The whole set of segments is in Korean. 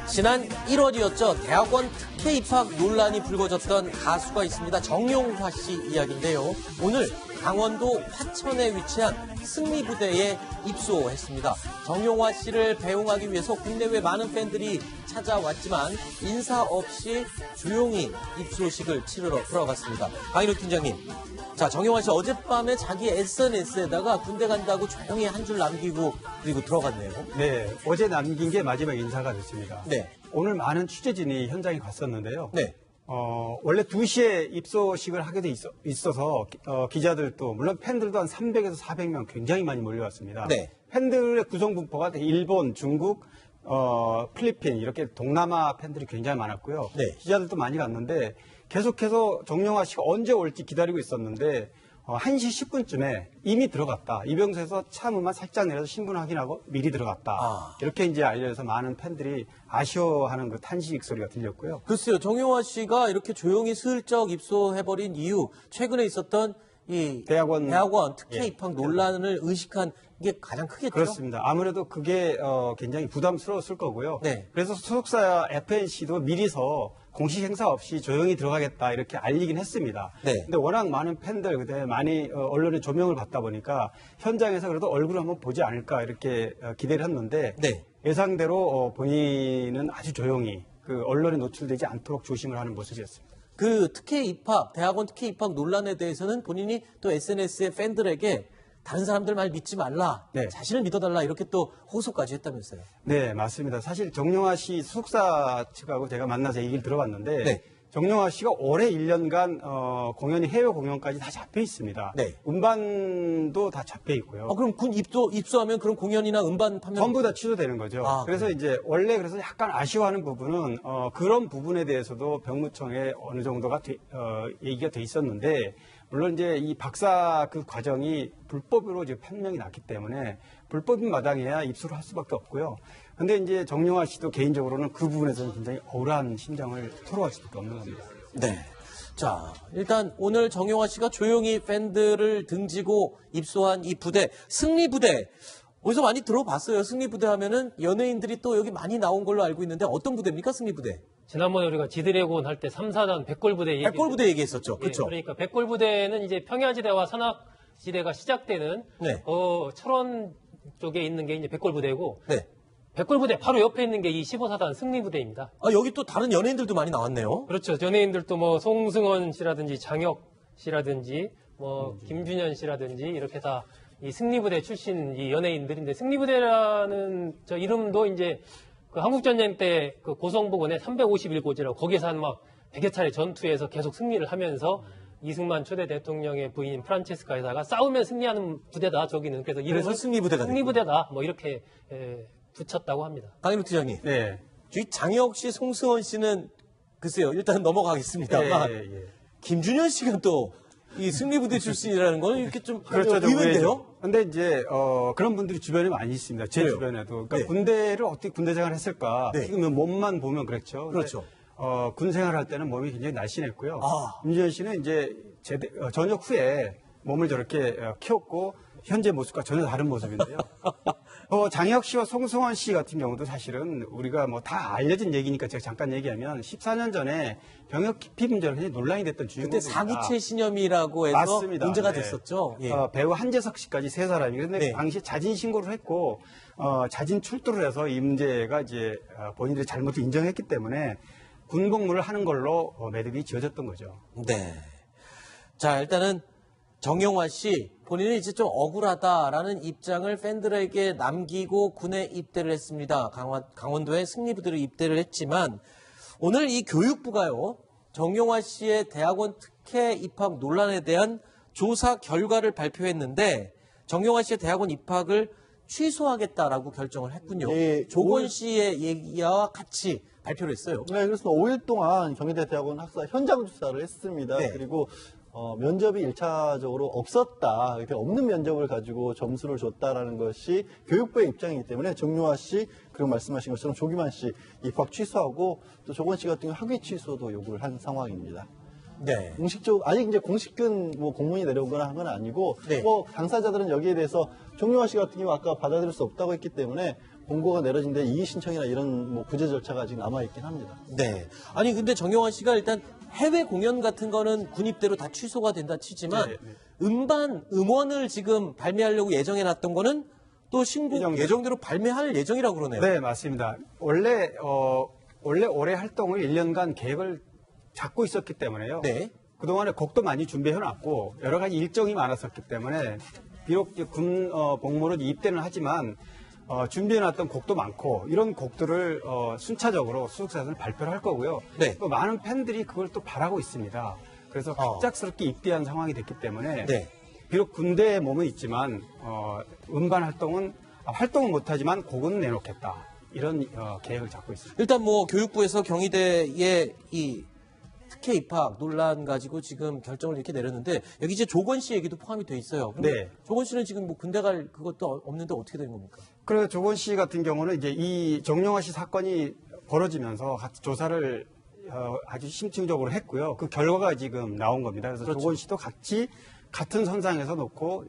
지난 1월이었죠. 대학원 특혜 입학 논란이 불거졌던 가수가 있습니다. 정용화 씨 이야기인데요. 오늘 강원도 화천에 위치한 승리부대에 입소했습니다. 정용화 씨를 배웅하기 위해서 국내외 많은 팬들이 찾아왔지만 인사 없이 조용히 입소식을 치르러 들어갔습니다. 강인욱 팀장님. 자, 정용화 씨 어젯밤에 자기 SNS에다가 군대 간다고 조용히 한 줄 남기고 그리고 들어갔네요. 네, 어제 남긴 게 마지막 인사가 됐습니다. 네. 오늘 많은 취재진이 현장에 갔었는데요. 네. 원래 2시에 입소식을 하게 돼 있어서 기자들도 물론 팬들도 한 300에서 400명 굉장히 많이 몰려왔습니다. 네. 팬들의 구성 분포가 일본, 중국, 필리핀 이렇게 동남아 팬들이 굉장히 많았고요. 네. 기자들도 많이 갔는데 계속해서 정용화 씨가 언제 올지 기다리고 있었는데 1시 10분쯤에 이미 들어갔다. 이병서에서 차문만 살짝 내려서 신분 확인하고 미리 들어갔다. 이렇게 이제 알려져서 많은 팬들이 아쉬워하는 그 탄식 소리가 들렸고요. 글쎄요, 정용화 씨가 이렇게 조용히 슬쩍 입소해버린 이유, 최근에 있었던 이 대학원 특혜 입학 논란을 의식한 게 가장 크겠죠? 그렇습니다. 아무래도 그게 굉장히 부담스러웠을 거고요. 네. 그래서 소속사 FNC도 미리서 공식 행사 없이 조용히 들어가겠다 이렇게 알리긴 했습니다. 네. 근데 워낙 많은 팬들, 그때 많이 언론의 조명을 받다 보니까 현장에서 그래도 얼굴을 한번 보지 않을까 이렇게 기대를 했는데 네. 예상대로 본인은 아주 조용히 그 언론에 노출되지 않도록 조심을 하는 모습이었습니다. 그 특혜 입학, 대학원 특혜 입학 논란에 대해서는 본인이 또 SNS에 팬들에게 다른 사람들 말 믿지 말라, 네. 자신을 믿어달라 이렇게 또 호소까지 했다면서요. 네, 맞습니다. 사실 정용화 씨 소속사 측하고 제가 만나서 얘기를 들어봤는데 네. 정용화 씨가 올해 1년간 공연이 해외 공연까지 다 잡혀 있습니다. 네. 음반도 다 잡혀 있고요. 그럼 군 입소하면 그런 공연이나 음반 판매 전부 다 취소되는 거죠. 그래서 그래요? 이제 원래 그래서 약간 아쉬워하는 부분은 그런 부분에 대해서도 병무청에 어느 정도가 얘기가 돼 있었는데 물론 이제 이 박사 그 과정이 불법으로 이제 판명이 났기 때문에 불법인 마당에야 입소를 할 수밖에 없고요. 근데 이제 정용화 씨도 개인적으로는 그 부분에서는 굉장히 억울한 심정을 토로할 수밖에 없는 겁니다. 네. 자, 일단 오늘 정용화 씨가 조용히 팬들을 등지고 입소한 이 부대, 승리부대. 어디서 많이 들어봤어요. 승리부대 하면은 연예인들이 또 여기 많이 나온 걸로 알고 있는데 어떤 부대입니까, 승리부대? 지난번에 우리가 지드래곤 할 때 3사단 백골부대 백골부대 얘기했었죠. 그렇죠. 그러니까 백골부대는 이제 평야지대와 산악지대가 시작되는 네. 철원 쪽에 있는 게 이제 백골부대고 네. 백골부대 바로 옆에 있는 게 이 15사단 승리부대입니다. 여기 또 다른 연예인들도 많이 나왔네요. 그렇죠. 연예인들도 뭐 송승헌 씨라든지 장혁 씨라든지 뭐 김준현 씨라든지 이렇게 다 이 승리부대 출신 이 연예인들인데 승리부대라는 저 이름도 이제 그 한국전쟁 때 그 고성부근의 351고지라고 거기서 한 막 100여 차례 전투에서 계속 승리를 하면서 이승만 초대 대통령의 부인 프란체스카 여사가 싸우면 승리하는 부대다 저기는 그래서 승리부대가 승리부대다 뭐 이렇게 붙였다고 합니다. 강인욱 팀장님. 네. 장혁 씨, 송승헌 씨는 글쎄요. 일단 넘어가겠습니다만 김준현 씨가 또 이 승리부대 출신이라는 건 이렇게 좀 의외인데요. 근데 이제 그런 분들이 주변에 많이 있습니다. 제 주변에도. 그러니까 군대를 어떻게 군대 생활을 했을까? 지금 몸만 보면 그렇죠. 그렇죠. 군 생활할 때는 몸이 굉장히 날씬했고요. 김준현 씨는 이제 전역 후에 몸을 저렇게 키웠고 현재 모습과 전혀 다른 모습인데요. 장혁 씨와 송승헌 씨 같은 경우도 사실은 우리가 뭐 다 알려진 얘기니까 제가 잠깐 얘기하면 14년 전에 병역 기피 문제로 굉장히 논란이 됐던 주인공입니다. 그때 사기체 신념이라고 해서 맞습니다. 문제가 됐었죠. 예. 배우 한재석 씨까지 세 사람이. 그런데 당시 자진 신고를 했고 자진 출두를 해서 이 문제가 이제 본인들의 잘못을 인정했기 때문에 군복무를 하는 걸로 매듭이 지어졌던 거죠. 네. 자, 일단은 정용화 씨 본인은 이제 좀 억울하다라는 입장을 팬들에게 남기고 군에 입대를 했습니다. 강원도의 승리부대로 입대를 했지만 오늘 이 교육부가요. 정용화 씨의 대학원 특혜 입학 논란에 대한 조사 결과를 발표했는데 정용화 씨의 대학원 입학을 취소하겠다라고 결정을 했군요. 네, 조건 씨의 얘기와 같이 발표를 했어요. 네, 그래서 5일 동안 경희대 대학원 학사 현장 조사를 했습니다. 네. 그리고 면접이 1차적으로 없었다. 이렇게 없는 면접을 가지고 점수를 줬다라는 것이 교육부의 입장이기 때문에 정용화 씨, 그리고 말씀하신 것처럼 조기만 씨 입학 취소하고 또 조건 씨 같은 경우 학위 취소도 요구를 한 상황입니다. 네. 아직 이제 공식은 뭐 공문이 내려오거나 한 건 아니고, 네. 뭐 당사자들은 여기에 대해서 정용화 씨 같은 경우 아까 받아들일 수 없다고 했기 때문에 공고가 내려진데 이의 신청이나 이런 뭐 구제 절차가 아직 남아 있긴 합니다. 네. 아니 근데 정용환 씨가 일단 해외 공연 같은 거는 군입대로 다 취소가 된다 치지만 네. 음원을 지금 발매하려고 예정해 놨던 거는 또 신곡 예정대로 발매할 예정이라고 그러네요. 네, 맞습니다. 원래 올해 활동을 1년간 계획을 잡고 있었기 때문에요. 네. 그동안에 곡도 많이 준비해놨고 여러 가지 일정이 많았었기 때문에 비록 군 복무로 입대는 하지만 준비해놨던 곡도 많고 이런 곡들을 순차적으로 수석사에서는 발표를 할 거고요. 네. 또 많은 팬들이 그걸 또 바라고 있습니다. 그래서 갑작스럽게 입대한 상황이 됐기 때문에 네. 비록 군대에 몸은 있지만 음반 활동은 못하지만 곡은 내놓겠다. 이런 계획을 잡고 있습니다. 일단 뭐 교육부에서 경희대의 이 특혜 입학 논란 가지고 지금 결정을 이렇게 내렸는데 여기 이제 조건 씨 얘기도 포함이 돼 있어요. 네. 조건 씨는 지금 뭐 군대 갈 그것도 없는데 어떻게 된 겁니까? 그래서 조건 씨 같은 경우는 이제 이 정용화 씨 사건이 벌어지면서 같이 조사를 아주 심층적으로 했고요. 그 결과가 지금 나온 겁니다. 그래서 그렇죠. 조건 씨도 같은 선상에서 놓고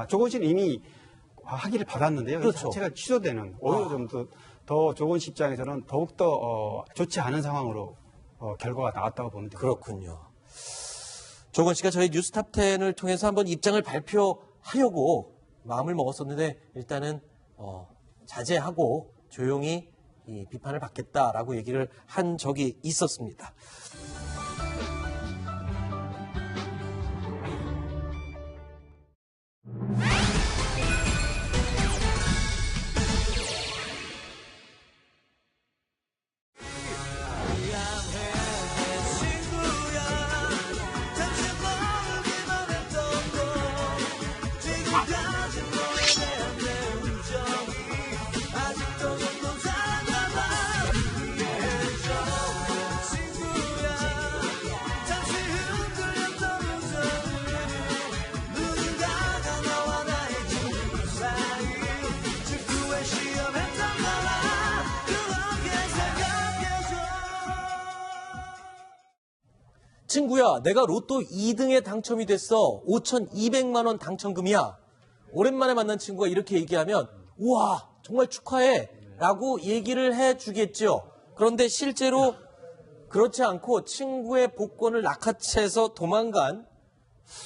조건 씨는 이미 학위를 받았는데요. 그렇죠. 이 자체가 취소되는 오히려 좀 더 조건 씨 입장에서는 더욱더 좋지 않은 상황으로 결과가 나왔다고 보면 됩니다. 그렇군요. 조건 씨가 저희 뉴스탑10을 통해서 한번 입장을 발표하려고 마음을 먹었었는데 일단은 자제하고 조용히 이 비판을 받겠다라고 얘기를 한 적이 있었습니다. 친구야, 내가 로또 2등에 당첨이 됐어. 5,200만 원 당첨금이야. 오랜만에 만난 친구가 이렇게 얘기하면 우와, 정말 축하해 라고 얘기를 해주겠죠. 그런데 실제로 그렇지 않고 친구의 복권을 낚아채서 도망간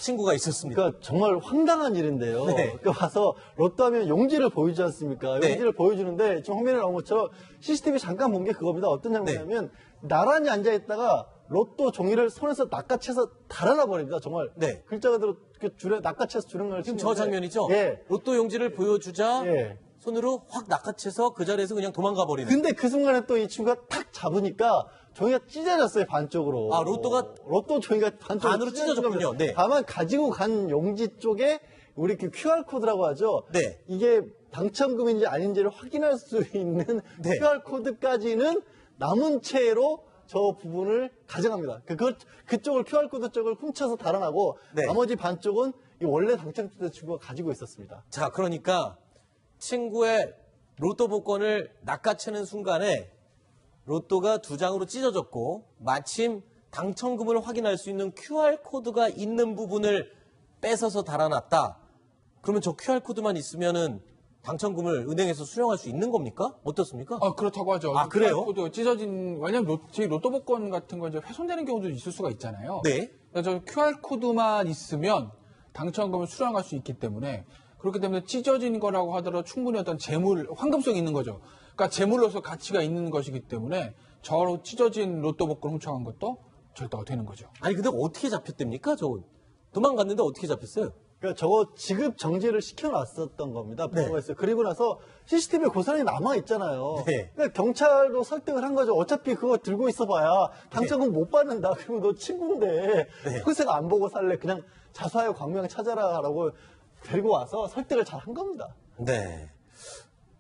친구가 있었습니다. 그러니까 정말 황당한 일인데요. 네. 그 와서 로또 하면 용지를 보여주지 않습니까? 네. 용지를 보여주는데 지금 화면에 나온 것처럼 CCTV 잠깐 본 게 그겁니다. 어떤 장면이냐면 네. 나란히 앉아있다가 로또 종이를 손에서 낚아채서 달아나 버립니다. 정말 네. 글자 그대로 그 줄에 낚아채서 주렁을 지금 저 장면이죠? 예. 로또 용지를 보여주자 예. 손으로 확 낚아채서 그 자리에서 그냥 도망가 버리는. 근데 그 순간에 또 이 친구가 탁 잡으니까 종이가 찢어졌어요, 반쪽으로. 아, 로또 종이가 반쪽으로 반으로 찢어졌군요. 네. 다만 가지고 간 용지 쪽에 우리 그 QR코드라고 하죠. 네. 이게 당첨금인지 아닌지를 확인할 수 있는 네. QR코드까지는 남은 채로 저 부분을 가져갑니다. 그쪽을 QR코드 쪽을 훔쳐서 달아나고 네. 나머지 반쪽은 이 원래 당첨된 친구가 가지고 있었습니다. 자, 그러니까 친구의 로또 복권을 낚아채는 순간에 로또가 2장으로 찢어졌고 마침 당첨금을 확인할 수 있는 QR코드가 있는 부분을 뺏어서 달아놨다. 그러면 저 QR코드만 있으면은 당첨금을 은행에서 수령할 수 있는 겁니까? 어떻습니까? 그렇다고 하죠. 아, 그래요? QR코드 찢어진, 왜냐면 저희 로또 복권 같은 건 이제 훼손되는 경우도 있을 수가 있잖아요. 네. 그래서 QR코드만 있으면 당첨금을 수령할 수 있기 때문에 그렇기 때문에 찢어진 거라고 하더라도 충분히 어떤 재물, 황금성이 있는 거죠. 그러니까 재물로서 가치가 있는 것이기 때문에 저 찢어진 로또 복권 훔쳐간 것도 절도가 되는 거죠. 아니 근데 어떻게 잡혔답니까? 저 도망갔는데 어떻게 잡혔어요? 그러니까 저거 지급 정지를 시켜놨었던 겁니다. 네. 보고했어요. 그리고 나서 CCTV에 고스란히 남아 있잖아요. 네. 그러니까 경찰도 설득을 한 거죠. 어차피 그거 들고 있어봐야 당첨금 못 받는다. 그리고 너 친구인데 평생 안 보고 살래. 그냥 자수하여 광명 찾아라라고 데리고 와서 설득을 잘 한 겁니다. 네.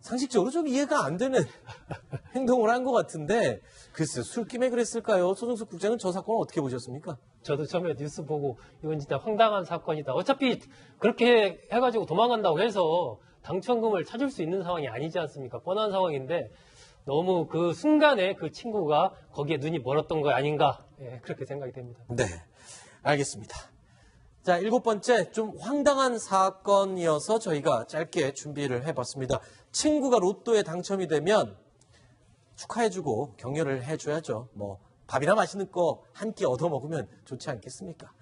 상식적으로 좀 이해가 안 되는 행동을 한 것 같은데 글쎄 술김에 그랬을까요? 소정석 국장은 저 사건을 어떻게 보셨습니까? 저도 처음에 뉴스 보고 이건 진짜 황당한 사건이다. 어차피 그렇게 해가지고 도망간다고 해서 당첨금을 찾을 수 있는 상황이 아니지 않습니까? 뻔한 상황인데 너무 그 순간에 그 친구가 거기에 눈이 멀었던 거 아닌가 예, 그렇게 생각이 됩니다. 네, 알겠습니다. 자, 7번째 좀 황당한 사건이어서 저희가 짧게 준비를 해봤습니다. 친구가 로또에 당첨이 되면 축하해주고 격려를 해줘야죠. 뭐 밥이나 맛있는 거 한 끼 얻어 먹으면 좋지 않겠습니까?